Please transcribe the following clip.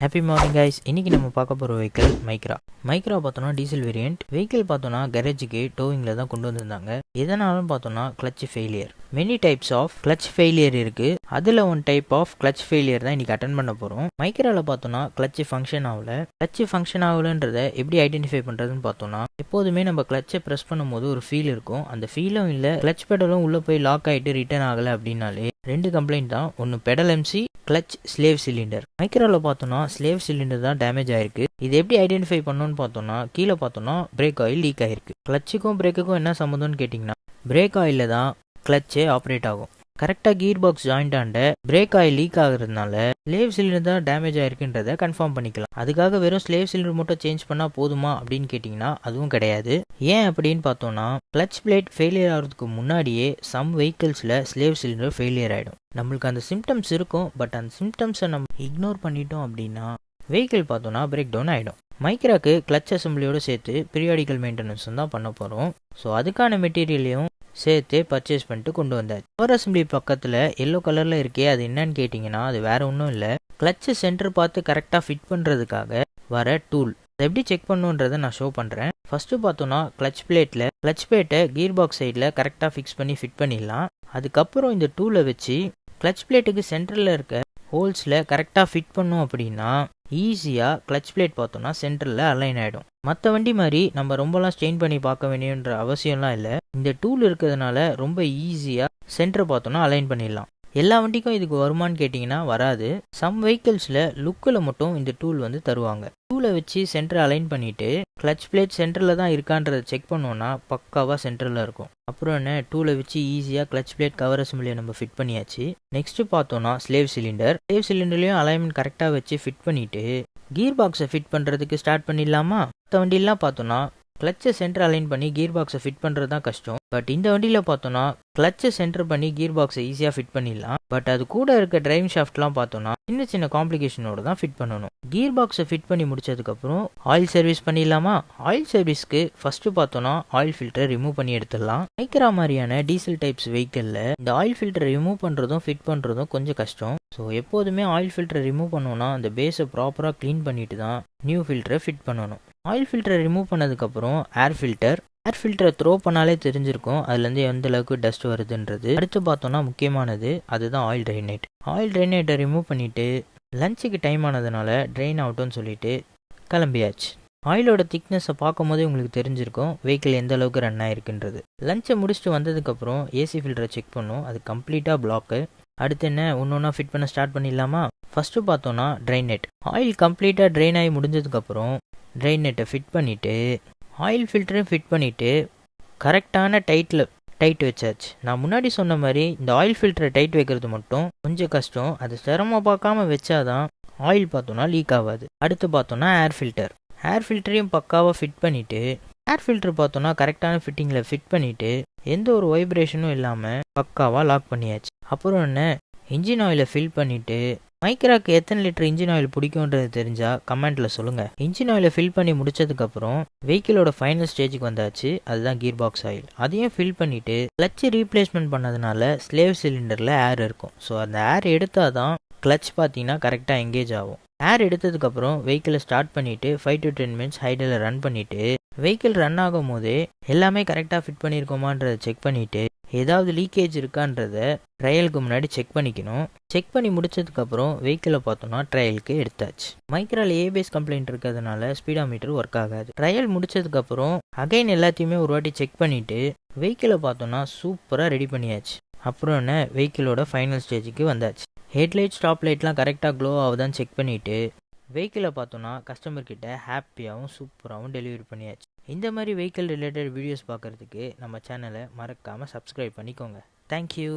Happy morning guys. இன்னைக்கு நம்ம பார்க்க போகிற வெஹிக்கிள் மைக்ரா பார்த்தோன்னா டீசல் வேரியன்ட் வெஹிக்கிள் பார்த்தோன்னா கேரேஜுக்கு டோவிங்கில் தான் கொண்டு வந்திருந்தாங்க. எதனாலும் பார்த்தோன்னா clutch failure. Many types of clutch failure இருக்குது. அதில் one type of clutch failure தான் இன்றைக்கி அட்டன் பண்ண போகிறோம். மைக்ராவில் பார்த்தோன்னா கிளச் ஃபங்க்ஷன் ஆகலன்றதை எப்படி ஐடென்டிஃபை பண்ணுறதுன்னு பார்த்தோன்னா, எப்போதுமே நம்ம கிளச்சை ப்ரெஸ் பண்ணும்போது ஒரு ஃபீல் இருக்கும். அந்த ஃபீலும் இல்லை, கிளச் பெடலும் உள்ளே போய் லாக் ஆகிட்டு ரிட்டர்ன் ஆகலை அப்படின்னாலே ரெண்டு கம்ப்ளைண்ட் தான். ஒன்று pedal MC, clutch slave cylinder. மைக்ராவில் பார்த்தோன்னா ஸ்லேவ் சிலிண்டர் தான் டேமேஜ் ஆயிருக்கு. இது எப்படி ஐடென்டிஃபை பண்ணணும்னு பார்த்தோன்னா, கீழே பார்த்தோன்னா பிரேக் ஆயில் லீக் ஆயிருக்கு. கிளச்சுக்கும் பிரேக்குக்கும் என்ன சம்மந்தம்னு கேட்டிங்கன்னா, பிரேக் ஆயிலில் தான் கிளச்சே ஆப்ரேட் ஆகும். கரெக்டாக gear box joint and brake oil leak ஆகுறதுனால ஸ்லேவ் சிலிண்டர் தான் டேமேஜ் ஆயிருக்குன்றதை கன்ஃபார்ம் பண்ணிக்கலாம். அதுக்காக வெறும் ஸ்லேவ் சிலிண்டர் மட்டும் சேஞ்ச் பண்ணால் போதுமா அப்படின்னு கேட்டிங்கன்னா அதுவும் கிடையாது. ஏன் அப்படின்னு பார்த்தோன்னா, கிளச் பிளேட் ஃபெயிலியர் ஆகிறதுக்கு முன்னாடியே சம் வெஹிக்கிள்ஸில் ஸ்லேவ் சிலிண்டர் ஃபெயிலியர் ஆகிடும். நம்மளுக்கு அந்த சிம்டம்ஸ் இருக்கும், பட் அந்த சிம்டம்ஸை நம்ம இக்னோர் பண்ணிட்டோம் அப்படின்னா வெஹிக்கிள் பார்த்தோன்னா பிரேக் டவுன் ஆகிடும். மைக்ராக்கு கிளச் அசம்பிளியோடு சேர்த்து பீரியாடிக்கல் மெயின்டெனன்ஸும் தான் பண்ண போகிறோம். ஸோ அதுக்கான மெட்டீரியலையும் சேர்த்து பர்ச்சேஸ் பண்ணிட்டு கொண்டு வந்தாச்சு. பவர் அசம்பிளி பக்கத்தில் எல்லோ கலரில் இருக்கே, அது என்னன்னு கேட்டிங்கன்னா அது வேறு ஒன்றும் இல்லை, கிளச்சு சென்டர் பார்த்து கரெக்டாக ஃபிட் பண்ணுறதுக்காக வர டூல். அதை எப்படி செக் பண்ணுன்றதை நான் ஷோ பண்ணுறேன். ஃபஸ்ட்டு பார்த்தோன்னா கிளச் பிளேட்டை கீர் பாக்ஸ் சைடில் கரெக்டாக ஃபிக்ஸ் பண்ணி ஃபிட் பண்ணிடலாம். அதுக்கப்புறம் இந்த டூலை வச்சு கிளச் பிளேட்டுக்கு சென்டரில் இருக்க ஹோல்ஸில் கரெக்டாக ஃபிட் பண்ணோம் அப்படின்னா ஈஸியாக கிளச் பிளேட் பார்த்தோன்னா சென்டரில் அலைன் ஆகிடும். மற்ற வண்டி மாதிரி நம்ம ரொம்பலாம் ஸ்ட்ரெயின் பண்ணி பார்க்க வேண்டியன்ற அவசியம்லாம் இல்லை. இந்த டூல் இருக்கிறதுனால ரொம்ப ஈஸியாக சென்டர் பார்த்தோன்னா அலைன் பண்ணிடலாம். எல்லா வண்டிக்கும் இதுக்கு வருமானு கேட்டிங்கன்னா வராது. சம் வெஹிக்கிள்ஸில் லுக்கில் மட்டும் இந்த டூல் வந்து தருவாங்க. டூலை வச்சு சென்டர் அலைன் பண்ணிவிட்டு கிளச் பிளேட் சென்டரில் தான் இருக்கான்றதை செக் பண்ணோன்னா பக்காவாக சென்டரில் இருக்கும். அப்புறம் என்ன, டூலை வச்சு ஈஸியாக கிளச் பிளேட் கவர் அசம்பிளியை நம்ம ஃபிட் பண்ணியாச்சு. நெக்ஸ்ட்டு பார்த்தோன்னா ஸ்லேவ் சிலிண்டர்லேயும் அலைன்மெண்ட் கரெக்டாக வச்சு ஃபிட் பண்ணிவிட்டு கீர் பாக்ஸை ஃபிட் பண்ணுறதுக்கு ஸ்டார்ட் பண்ணிடலாமா. மற்ற வண்டியெலாம் பார்த்தோன்னா கிளச்சை சென்டர் அலைன் பண்ணி கீர் பாக்ஸை ஃபிட் பண்ணுறது தான் கஷ்டம். பட் இந்த வண்டியில் பார்த்தோன்னா கிளச்சை சென்டர் பண்ணி கீர் பாக்ஸை ஈஸியாக ஃபிட் பண்ணிடலாம். பட் அது கூட இருக்க டிரைவிங் ஷாஃப்ட்லாம் பார்த்தோன்னா சின்ன சின்ன காம்ப்ளிகேஷனோட தான் ஃபிட் பண்ணணும். கீர் பாக்ஸை ஃபிட் பண்ணி முடிச்சதுக்கப்புறம் ஆயில் சர்வீஸ் பண்ணிடலாமா. ஆயில் சர்வீஸ்க்கு ஃபஸ்ட்டு பார்த்தோன்னா ஆயில் ஃபில்டரை ரிமூவ் பண்ணி எடுத்துடலாம். மைக்ரா மாதிரியான டீசல் டைப்ஸ் வெஹிக்கிளில் இந்த ஆயில் ஃபில்டரை ரிமூவ் பண்ணுறதும் ஃபிட் பண்ணுறதும் கொஞ்சம் கஷ்டம். ஸோ எப்போதுமே ஆயில் ஃபில்டரை ரிமூவ் பண்ணோன்னா அந்த பேஸை ப்ராப்பராக க்ளீன் பண்ணிட்டு தான் நியூ ஃபில்டரை ஃபிட் பண்ணணும். ஆயில் ஃபில்டரை ரிமூவ் பண்ணதுக்கப்புறம் ஏர் ஃபில்டரை த்ரோ பண்ணாலே தெரிஞ்சிருக்கும் அதுலேருந்து எந்த அளவுக்கு டஸ்ட் வருதுன்றது. அடுத்து பார்த்தோன்னா முக்கியமானது அதுதான் ஆயில் ட்ரைனேட்டை ரிமூவ் பண்ணிவிட்டு லஞ்சுக்கு டைம் ஆனதுனால ட்ரெயின் ஆகட்டும்னு சொல்லிட்டு கிளம்பியாச்சு. ஆயிலோட திக்னஸை பார்க்கும் போதே உங்களுக்கு தெரிஞ்சிருக்கும் வெஹிக்கிள் எந்த அளவுக்கு ரன் ஆகிருக்குன்றது. லஞ்சை முடிச்சுட்டு வந்ததுக்கப்புறம் ஏசி ஃபில்டரை செக் பண்ணோம், அது கம்ப்ளீட்டாக பிளாக்கு. அடுத்து என்ன, ஒன்று ஃபிட் பண்ண ஸ்டார்ட் பண்ணிடலாமா. ஃபஸ்ட்டு பார்த்தோன்னா ட்ரைன் நெட். ஆயில் கம்ப்ளீட்டாக ட்ரெயின் ஆகி முடிஞ்சதுக்கப்புறம் ட்ரெயின் நெட்டை ஃபிட் பண்ணிவிட்டு ஆயில் ஃபில்டரையும் ஃபிட் பண்ணிவிட்டு கரெக்டான டைட் வச்சாச்சு. நான் முன்னாடி சொன்ன மாதிரி இந்த ஆயில் ஃபில்டரை டைட் வைக்கிறது மட்டும் கொஞ்சம் கஷ்டம். அது சிரமம் பார்க்காம வச்சாதான் ஆயில் பார்த்தோன்னா லீக் ஆகாது. அடுத்து பார்த்தோன்னா ஏர் ஃபில்டரையும் பக்காவாக ஃபிட் பண்ணிவிட்டு ஏர் ஃபில்டர் பார்த்தோன்னா கரெக்டான ஃபிட்டிங்கில் ஃபிட் பண்ணிவிட்டு எந்த ஒரு வைப்ரேஷனும் இல்லாமல் பக்காவாக லாக் பண்ணியாச்சு. அப்புறம் என்ன, இன்ஜின் ஆயிலை ஃபில் பண்ணிவிட்டு மைக்ராக்கு எத்தனை லிட்டர் இன்ஜின் ஆயில் பிடிக்கும்ன்றது தெரிஞ்சால் கமெண்ட்டில் சொல்லுங்கள். இன்ஜின் ஆயிலை ஃபில் பண்ணி முடிச்சதுக்கப்புறம் வெஹிக்கிளோட ஃபைனல் ஸ்டேஜுக்கு வந்தாச்சு, அதுதான் கீர் பாக்ஸ் ஆயில். அதையும் ஃபில் பண்ணிவிட்டு கிளச்சு ரீப்ளேஸ்மெண்ட் பண்ணதுனால ஸ்லேவ் சிலிண்டரில் ஏர் இருக்கும். ஸோ அந்த ஏர் எடுத்தால் தான் கிளச் பார்த்தீங்கன்னா கரெக்டாக எங்கேஜ் ஆகும். ஏர் எடுத்ததுக்கப்புறம் வெஹிக்கிளை ஸ்டார்ட் பண்ணிவிட்டு 5 to 10 minutes ஹைடில் ரன் பண்ணிவிட்டு வெஹிக்கிள் ரன் ஆகும் போதே எல்லாமே கரெக்டாக ஃபிட் பண்ணியிருக்கோமான்றதை செக் பண்ணிவிட்டு ஏதாவது லீக்கேஜ் இருக்கான்றதை ட்ரையலுக்கு முன்னாடி செக் பண்ணிக்கணும். செக் பண்ணி முடிச்சதுக்கப்புறம் வெஹிக்கிளை பார்த்தோன்னா ட்ரையலுக்கு எடுத்தாச்சு. மைக்ராவில் ஏபிஎஸ் கம்ப்ளைண்ட் இருக்கிறதுனால ஸ்பீடாமீட்டர் ஒர்க் ஆகாது. ட்ரையல் முடிச்சதுக்கப்புறம் அகைன் எல்லாத்தையுமே ஒரு வாட்டி செக் பண்ணிவிட்டு வெஹிக்கிளை பார்த்தோன்னா சூப்பராக ரெடி பண்ணியாச்சு. அப்புறம் என்ன, வெஹிக்கிளோட ஃபைனல் ஸ்டேஜுக்கு வந்தாச்சு. ஹெட்லைட் ஸ்டாப் லைட்லாம் கரெக்டாக க்ளோ ஆகுதான்னு செக் பண்ணிவிட்டு வெஹிக்கிளை பார்த்தோன்னா கஸ்டமர்கிட்ட ஹாப்பியாகவும் சூப்பராகவும் டெலிவரி பண்ணியாச்சு. இந்த மாதிரி வெஹிக்கிள் ரிலேட்டட் வீடியோஸ் பார்க்குறதுக்கு நம்ம சேனலை மறக்காமல் சப்ஸ்கிரைப் பண்ணிக்கோங்க. தேங்க்யூ.